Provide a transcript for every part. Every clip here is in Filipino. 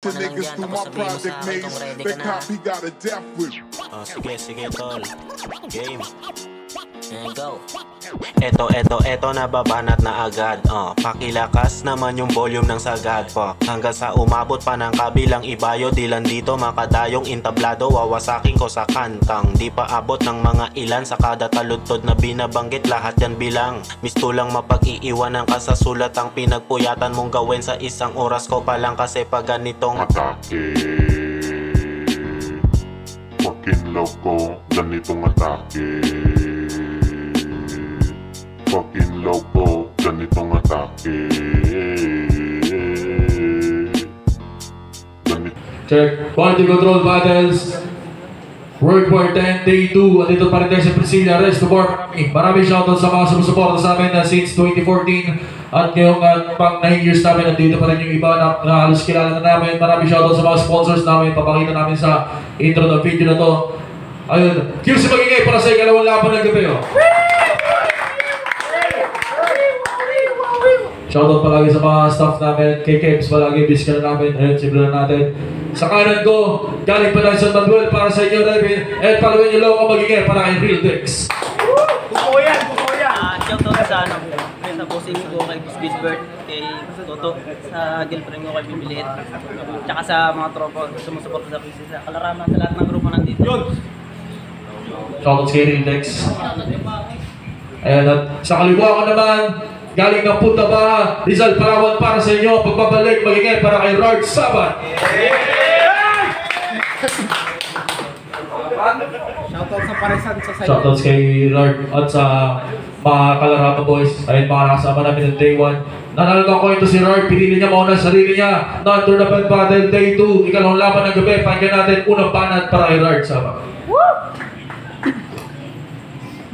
to niggas through my project maze. They copy got a death wish. Oh, sige, tol. Game. And go. Eto, nababanat na agad. Pakilakas naman yung volume ng sagad po. Hanggang sa umabot pa ng kabilang ibayo. Dilan dito makadayong intablado. Wawasakin ko sa kantang. Di pa abot ng mga ilan sa kada taludtod na binabanggit. Lahat yan bilang mistulang mapag-iiwanan ka sa sulat. Ang pinagpuyatan mong gawin sa isang oras ko pa lang. Kasi pag ganitong atake, makinlaw ko ganitong atake. Fucking loco, ganitong atake. Check. Quality control battles. World War 10, Day 2. Andito pa rin tayo sa Priscilla Restobar. Maraming shoutout sa mga sumusuporta sa amin na since 2014. At ngayong pang 9 years namin, nandito pa rin yung iba na halos kilala na namin. Maraming shoutout sa mga sponsors namin. Papakita namin sa intro ng video na to. Ayun. QC Magingay para sa ikalawang laban ng gabi. Shoutout palagi sa mga staff namin, kay Kebs palagi, biskal namin, ayun, simulan natin. Sa kanan ko, galing pa tayo sa Manuel para sa inyo, Revin, at palawin niyo Loco Magingay para kay Real Dex. Buko yan! Shoutout sa sa bossing ko, kay Bisbert, kay Toto, sa girlfriend ko, kay Bibilit, tsaka sa mga tropa sumusuporta sa PC, sa kalaraman, sa lahat ng grupo nandito. Shoutout kay Real Dex. Ayan, at sa kaliwa ko naman, galing ng Punta Baha, Rizal Palawan para sa inyo. Pagbabalik, Magingay para kay Rard Sabat. Shoutout sa Parisan sa side. Shoutouts kay Rard at sa mga Kalarama Boys. Ayun, mga nakasama namin ng Day 1. Nanalo ko ito si Rard, pinili niya mauna sa sarili niya. Non-tournament battle Day 2. Ikalawang laban ng gabi. Pakinggan natin unang banat para kay Rard Sabat.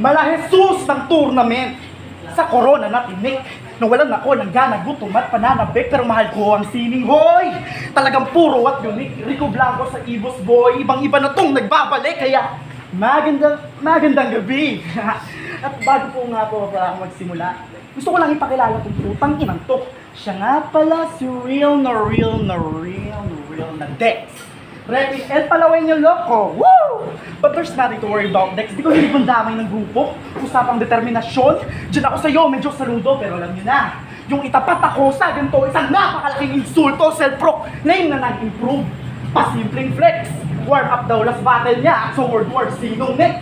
Malahesus ng tournament sa corona na tinik. Nawalan ako ng gana, gutom at pananabik. Pero mahal ko ang sining, hoy! Talagang puro at unique. Rico Blanco sa Ibos Boy. Ibang-iba na tong nagbabalik. Kaya magandang gabi. At bago po nga po ako magsimula, gusto ko lang ipakilala itong putang inang to. Siya nga pala si real na Dex. Repping El Palawin yung loko. Woo! But there's nothing to worry about, Dex. Di ko hindi damay ng grupo. Usapang determinasyon. Diyan ako sa'yo, medyo saludo. Pero alam niyo na, yung itapat ako sa ganito, isang napakalaking insulto, self-proclaim na nag-improve. Pasimpleng flex. Warm up daw last battle niya. At sa World War, sinong next?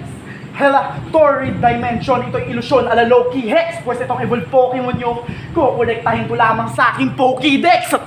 Hela, Torrid Dimension, ito'y ilusyon ala Loki Hex. Pues itong evolved Pokemon nyo, kukolektahin ko lamang sa aking Pokédex.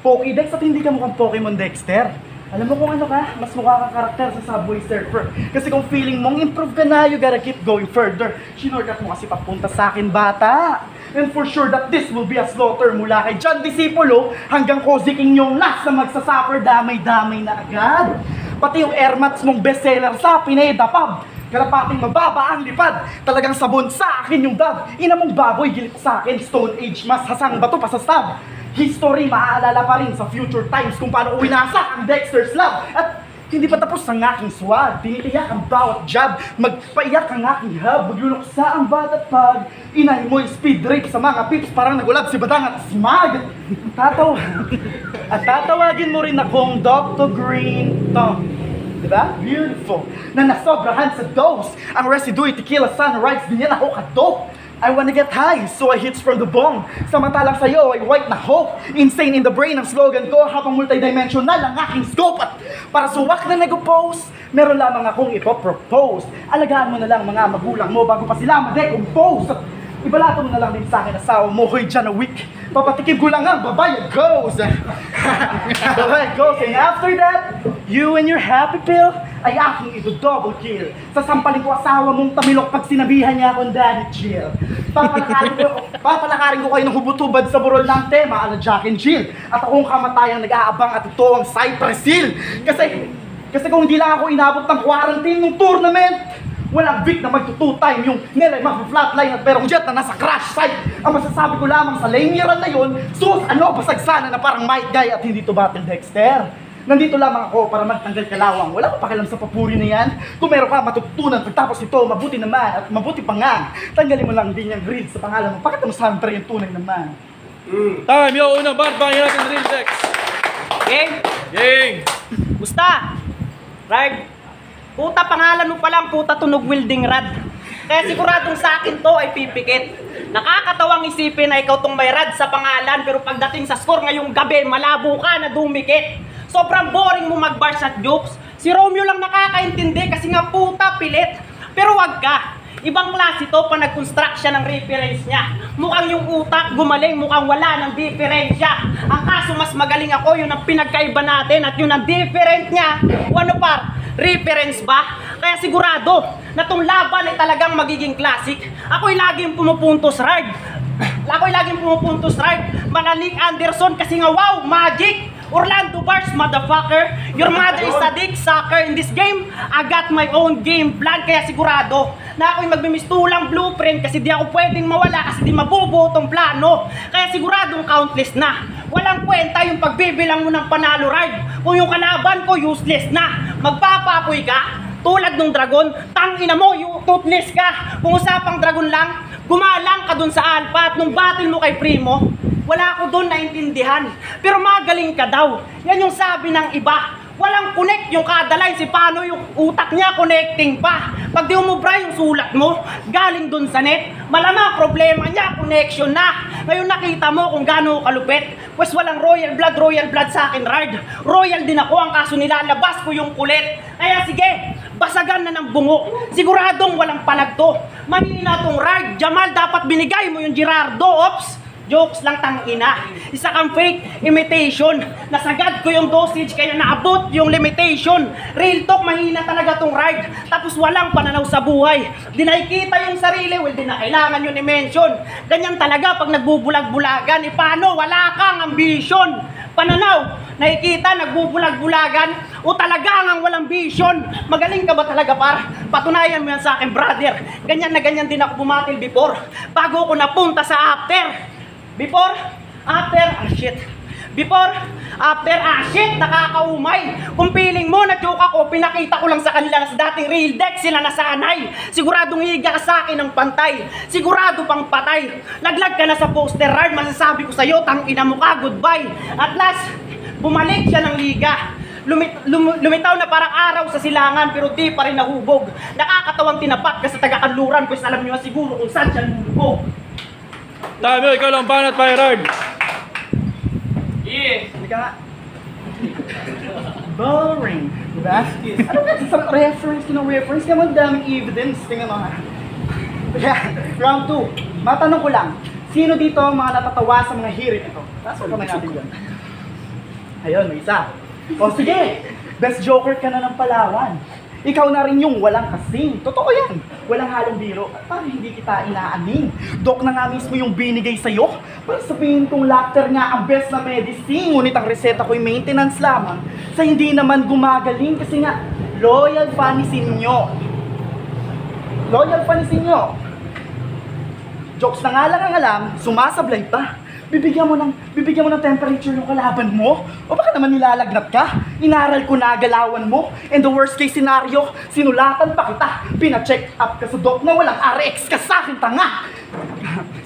Pokédex at hindi ka mukhang Pokemon Dexter. Alam mo kung ano ka, mas mukha kang karakter sa Subway Surfer. Kasi kung feeling mong improve ka na, you gotta keep going further. Sinorkat mo kasi papunta sa akin, bata. And for sure that this will be a slaughter mula kay John Discipolo hanggang Cozy King yung last na magsasuffer, damay-damay na agad. Pati yung airmats mong bestseller sa Pineda Pub. Karapating mababa ang lipad. Talagang sabon sa akin yung dab. Ina mong baboy, gilit sa akin. Stone Age, mas hasang bato pa sa stab. History, maaalala pa rin sa future times kung paano winasak ang Dexter's Lab. At hindi pa tapos ang aking swag. Tinitiyak ang bawat jab. Magpaiyak ang aking hub. Magluluksa ang bata't pag inay mo'y speed rape sa mga pips. Parang nagulab si Badang at si Mag. At tatawagin mo rin akong Dr. Green Thumb. Diba? Beautiful. Na nasobrahan sa dose. Ang residue tequila sunrise, din yan ako ka-dope. I wanna get high, so I hits from the bong. Samantalang sa'yo ay white na hope. Insane in the brain ang slogan ko habang multidimensional ang aking scope. At para suwak na nag-oppose, meron lamang akong ipopropose. Alagaan mo na lang mga magulang mo bago pa sila ma-decompose. At ibalato mo na lang din sa akin asawa mo, hoy dyan a week. Papatikim ko lang ang babayad goes. Babayad goes, and after that, you and your happy pill ay aking ito-double kill. Sasampalin ko asawa mong tamilok pag sinabihan niya akong daddy chill. Papalakarin ko kayo ng hubot-hubad sa burol ng tema ala Jack and Jill. At akong kamatayang nag-aabang at ito ang Cypress Hill. Kasi kung hindi lang ako inabot ng quarantine ng tournament, walang Vic na magto-two time yung nilay mag-flatline at perong jet na nasa crash site. Ang masasabi ko lamang sa lane-yeran na yun, sus, ano, pasagsana na parang Might Guy at hindi to Battle Dexter. Nandito lamang ako para magtanggal kalawang. Wala ko pakialam sa papuri na yan. Kung meron ka matutunan pagtapos ito, mabuti naman at mabuti pa nga. Tanggalin mo lang din yung grid sa pangalan mo. Pakita mo sa amin pa rin yung tunay naman. Time, yo, unang bar, bangin natin Real Dex. Game? Game! Gusta? Rard? Puta pangalan mo palang puta tunog welding rod. Kaya siguradong sa akin to ay pipikit. Nakakatawang isipin na ikaw tong may rad sa pangalan, pero pagdating sa score ngayong gabi, malabo ka na dumikit. Sobrang boring mo mag-bars at jokes. Si Romeo lang nakakaintindi kasi nga puta pilit. Pero wag ka. Ibang klase to pa nag-construct siya ng reference niya. Mukhang yung utak gumaling, mukhang wala ng diferensya. Ang kaso mas magaling ako, yun ang pinagkaiba natin at yun ang different niya. Ano par? Reference ba? Kaya sigurado na tong laban ay talagang magiging classic. Ako'y laging pumupuntos ride. Manalik Anderson kasi nga wow, magic. Orlando Bars, motherfucker. Your mother is a dick sucker. In this game, I got my own game plan. Kaya sigurado na ako'y magbimistulang blueprint kasi di ako pwedeng mawala kasi di mabubuo tong plano. Kaya siguradong countless na. Walang kwenta yung pagbibilang mo ng panalo ride. Kung yung kalaban ko useless na. Magpapapoy ka tulad ng dragon. Tangina mo, yung toothless ka. Kung usapang dragon lang, gumalang ka dun sa alpha at nung battle mo kay Primo, wala ako doon naintindihan. Pero magaling ka daw. Yan yung sabi ng iba. Walang connect yung kada line. Si paano yung utak niya connecting pa. Pag di umubra yung sulat mo, galing doon sa net, malamang problema niya, connection na. Ngayon nakita mo kung gaano kalupit. Pues walang royal blood sa akin, Rard. Royal din ako, ang kaso nilalabas ko yung kulit. Kaya sige, basagan na ng bungo. Siguradong walang palag to. Mahina tong Rard. Jamal, dapat binigay mo yung Gerardo. Ops! Jokes lang tangina. Isa kang fake imitation. Nasagad ko yung dosage kaya naabot yung limitation. Real talk, mahina talaga tong ride. Tapos walang pananaw sa buhay. Di nakikita yung sarili, well di na kailangan yun i-mention. Ganyan talaga pag nagbubulag-bulagan. Paano? Wala kang ambition. Pananaw, nakikita nagbubulag-bulagan o talaga ang walang vision. Magaling ka ba talaga par? Patunayan mo yan sa akin brother. Ganyan na ganyan din ako bumatil before. Bago ako napunta sa after. Before, after, shit. Before, after, shit, nakakaumay. Kung feeling mo na joke ako, pinakita ko lang sa kanila na sa dating real deck sila nasanay. Siguradong higa ka sa akin ng pantay. Sigurado pang patay. Laglag ka na sa poster rard, masasabi ko sa'yo, tangina mo ka, goodbye. At last, bumalik siya ng liga. Lumitaw na parang araw sa silangan pero di pa rin nahubog. Nakakatawang tinapat ka sa taga-kanluran, pues alam nyo siguro kung saan siya lulubog. Dami, ikaw lang banat, Rard. Yeah. Hindi ka nga. Boring. Diba? Ano ba? Sa reference ko ng reference, kaya ang daming evidence. Tingnan mo nga. Round 2. Matanong ko lang, sino dito ang mga natatawa sa mga hirit ito? Tapos wala natin yun. Ayun, may isa. O sige, best joker ka na ng Palawan. Ikaw na rin yung walang kasing. Totoo yan. Walang halong biro. Parang hindi kita inaaning. Dok na nga mismo yung binigay sa'yo. Para sabihin kong laughter nga ang best na medicine. Ngunit ang reseta ko'y maintenance lamang. Sa hindi naman gumagaling. Kasi nga, loyal fanisin nyo. Loyal fanisin nyo. Jokes na nga lang ang alam, sumasablay pa. Bibigyan mo ng temperature yung kalaban mo? O baka naman nilalagnat ka? Inaral ko na galawan mo? And the worst case scenario, sinulatan pa kita. Pina-check up ka sa doc na walang RX ka sa akin, tanga!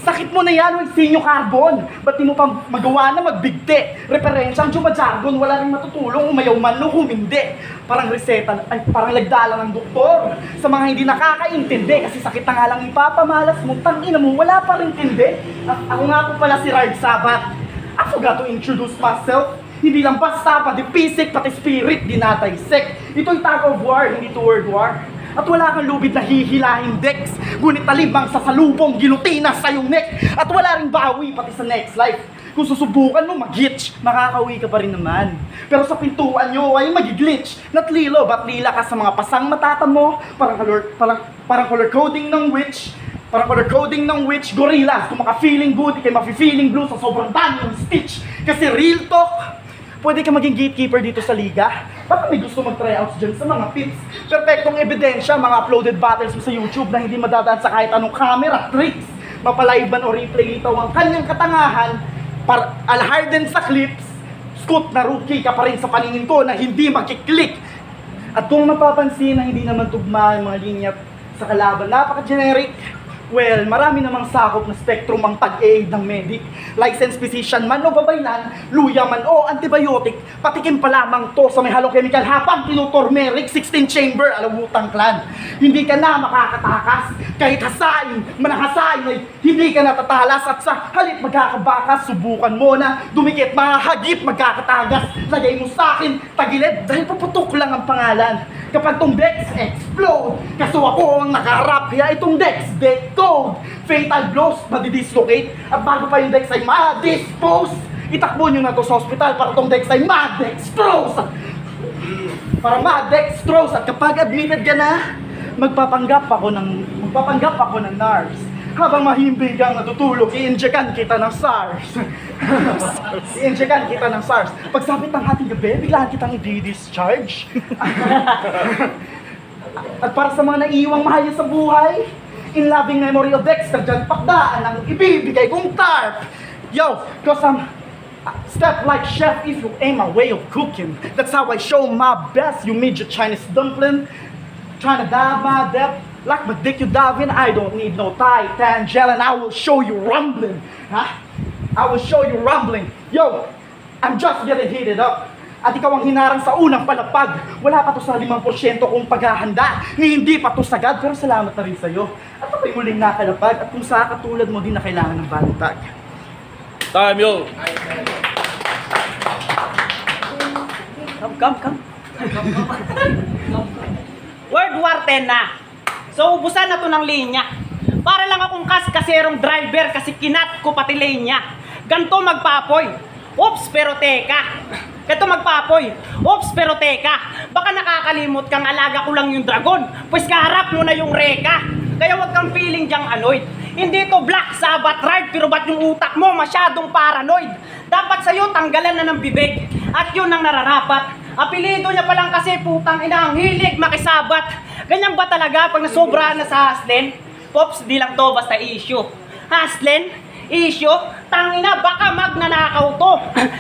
Sakit mo na yan with sinyo carbon. Ba't di mo pa magawa na magbigte? Referensya ang jargon, wala rin matutulong, umayaw man o humindi. Parang reseta, ay parang lagdala ng doktor. Sa mga hindi nakakaintindi, kasi sakit na nga lang ipapamalas mo, tangina mo, wala pa rin tindi. Ako nga po pala si Rard Sabat. I forgot to introduce myself. Hindi lang basta, pati physic, pati spirit, dinataysek. Ito'y tag of war, hindi to word war. At wala kang lubid na hihilahin Dex. Ngunit talibang sa salubong, gilutina sa iyong neck. At wala ring bawi pati sa next life. Kung susubukan mo mag-hitch, makakauwi ka pa rin naman. Pero sa pintuan nyo ay magiglitch. Natlilo, ba't lila ka sa mga pasang matata mo? Parang color coding ng witch. Parang color coding ng witch. Gorillas, kung maka-feeling good, ikay ma-feeling blue sa sobrang dami ng stitch. Kasi real talk, pwede ka maging gatekeeper dito sa liga. Baka may gusto mag-tryouts dyan sa mga pips. Perfectong ebidensya, mga uploaded battles mo sa YouTube na hindi madadaan sa kahit anong camera tricks. Mapaliban o replay ito ang kanyang katangahan. Alharden sa clips, scoot na rookie ka pa rin sa paningin ko na hindi makiklik. At kung mapapansin na hindi naman tugma ang mga linya sa kalaban, napaka-generic, Well, marami namang sakop na spectrum ang pag-aid ng medic. Licensed physician man o babaylan, luya man o antibiotic, patikim pa lamang to sa may halong chemical habang tinuturmeric 16 chamber alawutang clan. Hindi ka na makakatakas, kahit hasain, manahasain ay hindi ka natatalas at sa halip magkakabakas, subukan mo na dumikit, mahahagip, magkakatagas. Lagay mo sa akin, tagilid dahil paputok lang ang pangalan. Kapag tong Dex explode, kaso ako ang nakaharap, kaya itong Dex code. Fatal blows, madidislocate. At bago pa yung Dex ay ma-dispose, itakbo nyo na to sa hospital para tong Dex ay ma-dextrose. Para ma-dextrose. At kapag admitted ka na, magpapanggap ako ng NARS. Habang mahimbigang natutulog, i-injekan kita ng SARS. I-injekan kita ng SARS. Pagsabit ng ating gabi, biglaan kitang i-discharge. At para sa mga naiiwang mahal niya sa buhay, in loving memory of Dexter, dyan pakdaan ang ibibigay kong tarp. Yo, cause I'm step like chef if you aim my way of cooking. That's how I show my best. You made your Chinese dumpling, trying to dive my depth. Like my dick you dive in, I don't need no Titan gel, and I will show you rumbling. Huh? I will show you rumbling. Yo, I'm just getting heated up. At ikaw ang hinarang sa unang palapag. Wala pa to sa 5% kung paghahanda. Ni hindi pa to sagad, pero salamat na rin sa'yo. At ako'y muling nakalapag. At kung sa katulad mo din na kailangan ng balitag. Time, yo! Come. World War 10 na. So, ubusan na to ng linya. Para lang akong kaserong driver kasi kinat ko pati linya. Ganto magpapoy. Oops, pero teka. Ganto magpapoy. Oops, pero teka. Baka nakakalimot kang alaga ko lang yung dragon. Pues kaharap mo na yung reka. Kaya wag kang feeling dyang anoid. Hindi to Black Sabbath ride, pero ba't yung utak mo masyadong paranoid? Dapat sa'yo tanggalan na ng bibig. At yun ang nararapat. Apelido niya palang kasi putang ina ang hilig makisabat. Ganyan ba talaga pag nasobrahan na sa hustlen? Pops, di lang to basta issue. Hustlen? Issue? Tangina, baka magnanakaw to.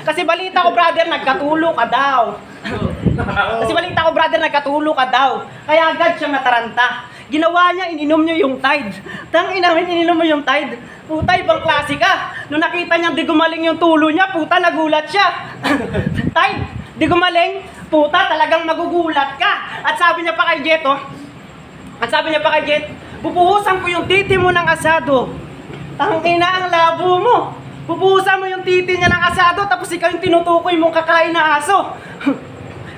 Kasi balita ko brother, nagkatulo ka daw. Kaya agad siya nataranta. Ginawa niya, ininom niya yung Tide. Tangina, ininom mo yung Tide. Puta, ibang klase ka. Nung nakita niyang di gumaling yung tulo niya, puta, nagulat siya. Tide, di gumaling, puta, talagang magugulat ka. At sabi niya pa kay Jet, pupuhusan ko yung titi mo ng asado. Tangina, ang labo mo. Pupuhusan mo yung titi niya ng asado, tapos ikaw yung tinutukoy mong kakain na aso.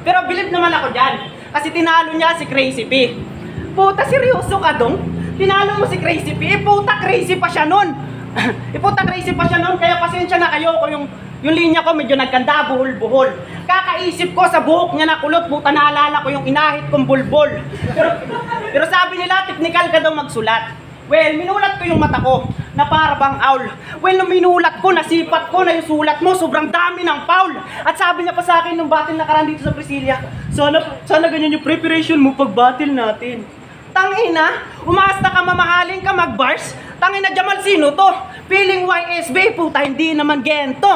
Pero believe naman ako dyan, kasi tinalo niya si Crazy P. Puta, seryoso ka dong? Tinalo mo si Crazy P, puta, crazy pa siya nun. Kaya pasensya na kayo kung yung linya ko medyo nagkanda, buhol-buhol. Kakaisip ko sa buhok niya na kulot, puta, naalala ko yung inahit kong bulbol. Pero sabi nila, technical ka daw magsulat. Well, minulat ko yung mata ko na para bang owl. Well, nung minulat ko, nasipat ko na yung sulat mo, sobrang dami ng foul. At sabi niya pa sa akin nung battle nakaraan dito sa Priscilla, sana ganyan yung preparation mo pag battle natin. Tangina, umasta ka mamahalin ka magbars. Tangina, Jamal, sino to? Feeling YSB, puta, hindi naman gento.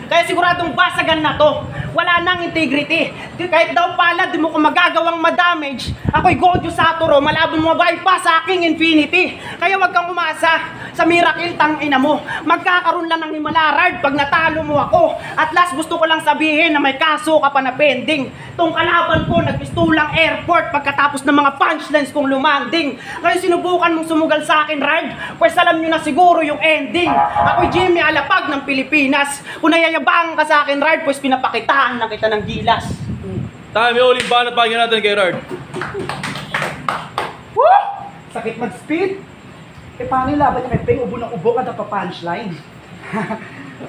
Kaya siguradong basagan na to. Wala nang integrity. Kahit daw pala di mo ko magagawang madamage, ako'y Gojo Satoru, malabong mabay pa sa aking infinity. Kaya wag kang umasa sa miracle, tangina mo. Magkakaroon lang ng Himalarard pag natalo mo ako. At last, gusto ko lang sabihin na may kaso ka pa na pending. Tong kalaban ko, nagpistulang airport pagkatapos ng mga punchlines kong lumanding. Ngayon sinubukan mong sumugal sa akin, Rard, pues alam nyo na siguro yung ending. Ako'y Jimmy Alapag ng Pilipinas. Kung nayayabang ka sa akin, Rard, pues pinapakitaan na kita ng gilas. Time, yo, uling banat pakinggan natin kay Rard. Woo! Sakit mag-speed. Paano yung laban niya kay Peng? Ubo ng ubo kada pa punchline.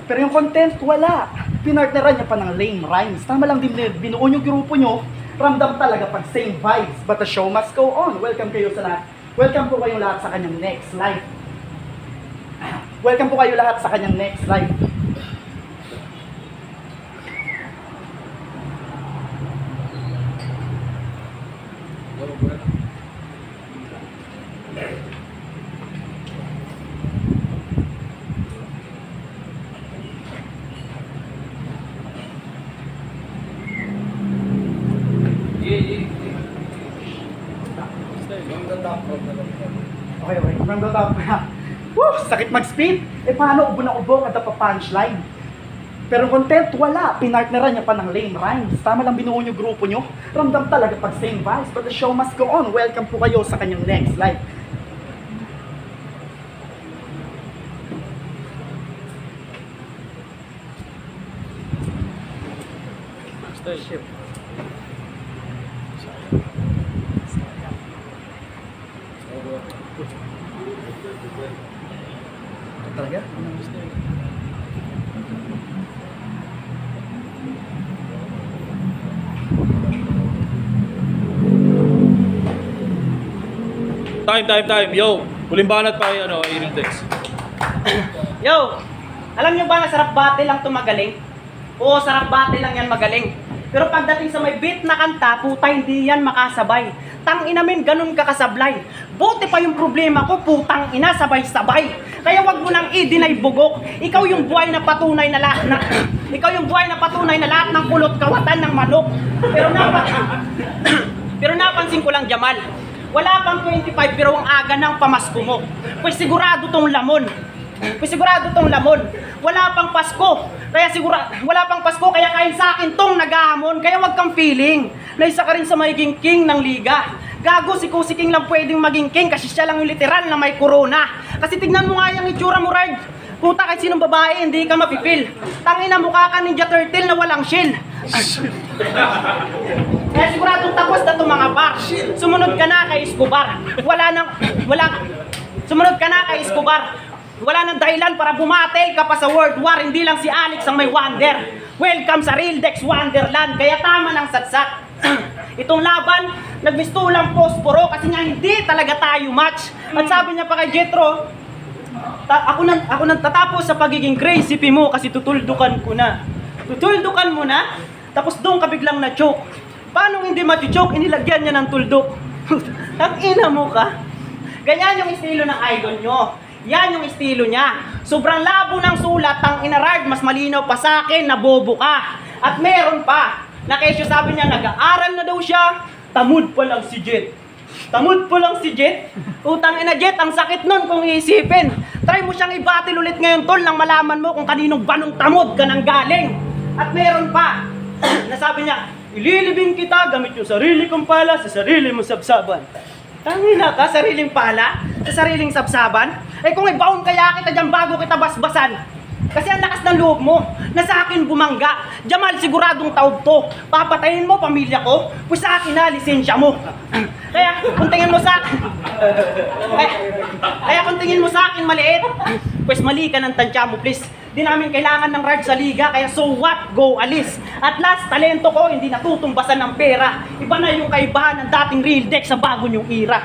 Pero yung content, wala. Pinartneran niya pa ng lame rhymes. Tama lang din binuo yung grupo nyo. Ramdam talaga pag same vibes. But the show must go on. Welcome kayo sa lahat. Welcome po kayong lahat sa kanyang next live. Welcome po kayo lahat sa kanyang next live. Okay. From the top. Woo! Sakit mag-speed. Eh paano ubo na ubo kada pa punchline? Pero content, wala. Pinartneran niya pa ng lame rhymes. Tama lang binuo niyo grupo niyo. Ramdam talaga pag same vibes. But the show must go on. Welcome po kayo sa kanyang next live. Starship. Talaga? Time. Yo, huling banat pa kay Rildex. Yo! Alam nyo ba na sarap battle lang tumagaling? Oo, sarap battle lang yan magaling. Pero pagdating sa may beat na kanta, puta hindi yan makasabay. Tang ina min, ganun ka kasablay. Buti pa yung problema ko, putang ina, sabay-sabay. Kaya wag mo nang i-deny bugok. Ikaw yung buhay na patunay na lahat na ikaw yung buhay na patunay na lahat ng kulot kawatan ng manok. Pero napansin ko lang, Jamal. Wala pang 25 pero ang aga ng pamasko mo. Pues sigurado tong lamon. Wala pang Pasko. Wala pang Pasko kaya kain sa akin tong naghahamon. Kaya wag kang feeling na isa ka rin sa magiging king ng liga. Gago, si King lang pwedeng maging king kasi siya lang yung literal na may corona. Kasi tignan mo nga yung itsura mo, Rard. Puta, kahit sinong babae, hindi ka mapipil. Tangina, mukha ka Ninja Turtle na walang shield. Kaya siguradong tapos na itong mga bar. Sumunod ka na kay Escobar. Sumunod ka na kay Escobar. Wala nang dahilan para bumatel ka pa sa World War. Hindi lang si Alex ang may wonder. Welcome sa Rildex Wonderland. Kaya tama ng satsat. Itong laban, nagmistulang posporo kasi nga hindi talaga tayo match. At sabi niya pa kay Jetro, ako nang tatapos sa pagiging crazy mo kasi tutuldukan ko na. Tutuldukan mo na, tapos doon ka biglang na-choke. Paano hindi ma-choke? Inilagyan niya ng tuldok. Ang ina mo ka. Ganyan yung estilo ng idol nyo. Yan yung estilo niya. Sobrang labo ng sulat, ang inarard, mas malinaw pa sa akin, nabobo ka. At meron pa, na kesyo sabi niya, nag-aaral na daw siya, tamud pa lang si Jet. Utang ina Jet, ang sakit nun kung iisipin. Try mo siyang i-battle ulit ngayon tol, nang malaman mo kung kaninong banong tamod ka nang galing. At meron pa, nasabi niya, ililibing kita gamit yung sarili kong pala sa sarili mong sabsaban. Tangina ka, sariling pala? Sa sariling sabsaban? Eh kung i-bound kaya kita dyan bago kita basbasan. Kasi ang lakas ng loob mo, na sa akin bumangga. Jamal, siguradong taob to. Papatayin mo pamilya ko, pues sa akin na lisensya mo. Kaya kung tingin mo sa akin maliit, pues mali ka ng tansya mo, please. Di namin kailangan ng ride sa liga, kaya so what, go alis. At last, talento ko hindi natutumbasan ng pera. Iba na yung kaibahan ng dating Rildex sa bago niyong era.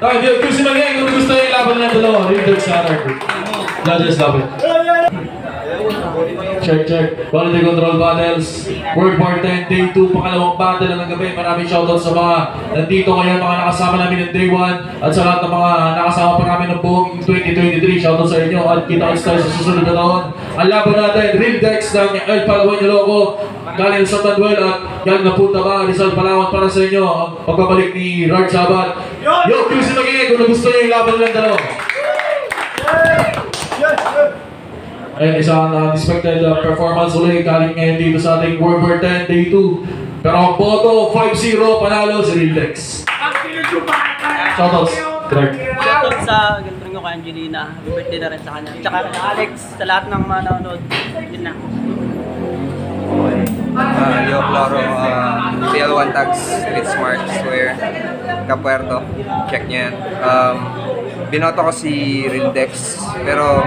Okay, kung si Magay, kung gusto yung laban ng dalawa, Rildex sa Anarchy. Judges, love it. Check. Quality control battles. World War 10, Day 2, pangalawang battle ng gabi. Maraming shoutout sa mga nandito ngayon, mga nakasama namin ng Day 1 at sa lahat ng mga nakasama pa namin ng buong 2023. Shoutout sa inyo at kita-kits tayo sa susunod na taon. Ang laban natin, Rildex ng El Palawan Ilocos, galing sa Manuel at galing na Punta Ba, Rizal Palawan para sa inyo. Ang pagbabalik ni Rard Sabat. Yo, QC Magiging, kung nagusto nyo yung laban ng dalawa. Ayun, isang unexpected performance ulit galing ngayon dito sa ating World War 10 Day 2. Pero ang boto, 5-0, panalo si Rildex. Shoutouts, Clark. Shoutout sa girlfriend ko kay Angelina. Happy birthday na rin sa kanya. Tsaka kay Alex, sa lahat ng mga nanonood. Yun na. Leo Floro, PL1 Tags, With Smart, Swear, Capuerto, check nyo yan. Binoto ko si Rildex, pero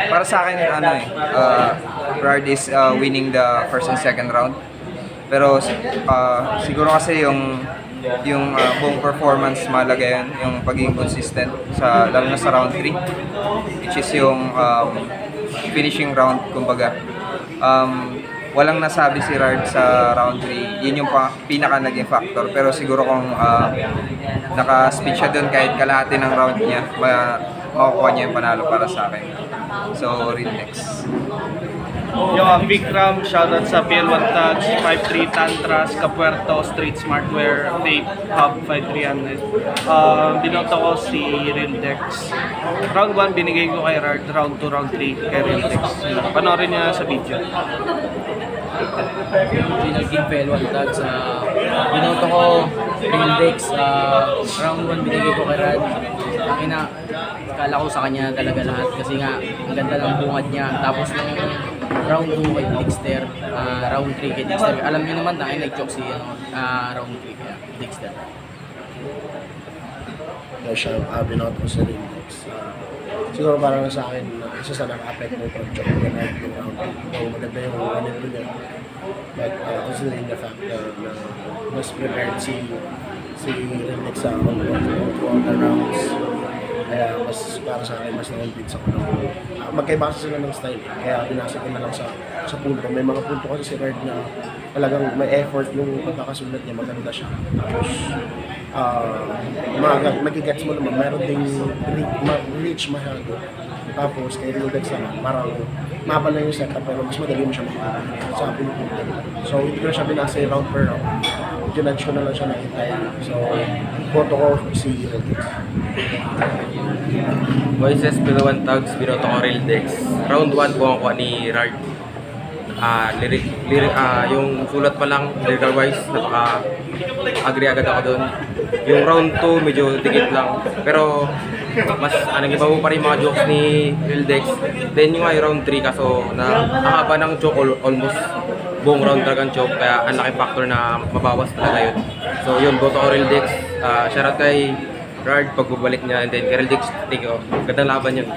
para sa akin, Rard is winning the first and second round. Pero siguro kasi yung buong performance mahalaga yun, yung pagiging consistent, lalo na sa round 3, which is yung finishing round, kumbaga. Walang nasabi si Rard sa round 3, yun yung pinaka naging factor. Pero siguro kung naka-speed siya doon kahit kalahati ng round niya, makukuha niya yung panalo para sa akin. So, Rildex. Yung Vikram, shoutout sa PL1 Tags, 53 Tantras, Capuerto, Street Smartwear, Tape, Hub 5300. Binoto ko si Rildex. Round 1 binigay ko kay Rard, round 2, round 3 kay Rildex. Panoorin niya sa video. Final King PL1 Tags. Binoto ko Rildex. Round 1 binigay ko kay Rad. Kala ko sa kanya talaga lahat kasi nga ang ganda ng bungad niya. Tapos nung round 2 kay Dexter, round 3 kay Dexter. Alam niyo naman na nag-joke si round 3 kay Dexter. Siya, binoto ko sa Rildex. Siguro parang sa akin, isa sa nag-affect mo pag-joke ko na yung round 2. Maganda yung ganito niya. But considering the fact na mas prepared si Rildex sa quarter rounds. Kaya mas para sa akin, mas na-compete ako ng magkaiba sila ng style. Kaya binasa ko na lang sa punto. May mga punto kasi si Rard na talagang may effort yung pagkakasulat niya, maganda siya. Tapos magigets mo naman, meron ding reach masyado. Tapos kay Rildex parang mapa lang yung setup pero mas madali mo siya makikita sa pinupunta. So hindi ko na siya binasa yung round per round. Ginudge ko na lang siya nakitay. So photo ko si Rildex. Voices PL1 Tags, binoto ko Rildex. Round 1 po ako ni Rard. Yung sulat pa lang, lyrical wise, napaka-agree agad ako doon. Yung round 2, medyo dikit lang. Pero, mas iba mo pa rin mga jokes ni Rildex. Then yung round 3, kaso nakahaba ng joke, almost buong round talagang joke. Kaya ang laki factor na mabawas talaga yun. So yun, boto ko Rildex. Shoutout kay Rard pag bubalik niya. And then kay Rildex, thank you. Gandang laban yun.